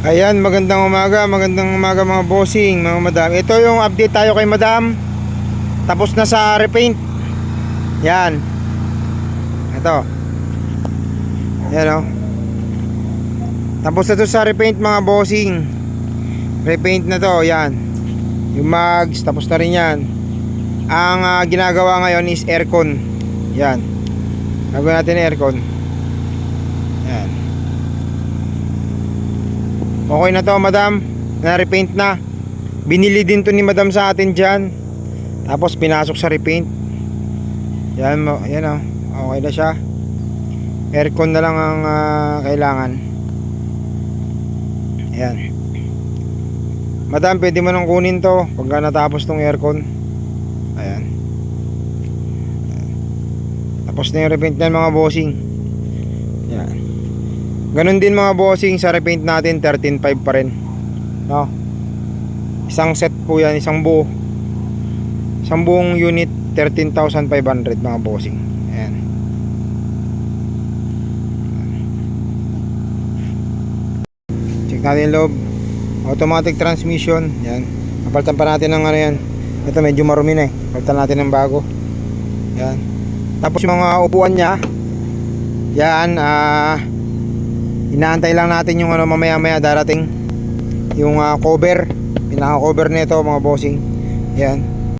Ayan, magandang umaga mga bossing, mga madam. Ito yung update tayo kay madam. Tapos na sa repaint. Yan. Ito. Yan o. Tapos na to sa repaint mga bossing. Repaint na to, yan. Yung mags, tapos na rin yan. Ang ginagawa ngayon is aircon. Yan. Gagawin natin aircon. Yan. Okay na to madam, na-repaint na. Binili din to ni madam sa atin dyan. Tapos pinasok sa repaint. Yan, yan o. Okay na siya. Aircon na lang ang kailangan. Yan. Madam, pwede mo nang kunin to pagka natapos tong aircon. Ayan. Tapos na yung repaint na mga bossing. Yan. Ganun din mga bossing sa repaint natin, 13.5 pa rin. No? Isang set po yan, isang buo. Isang buong unit, 13,500 mga bossing. Ayan. Check natin yung loob. Automatic transmission. Yan. Napalitan pa natin ng ano yan. Ito medyo marumi na eh. Palitan natin ng bago. Yan. Tapos yung mga upuan niya, yan, inaantay lang natin yung ano, mamaya darating yung cover, pinaka cover nito mga bossing. Yan.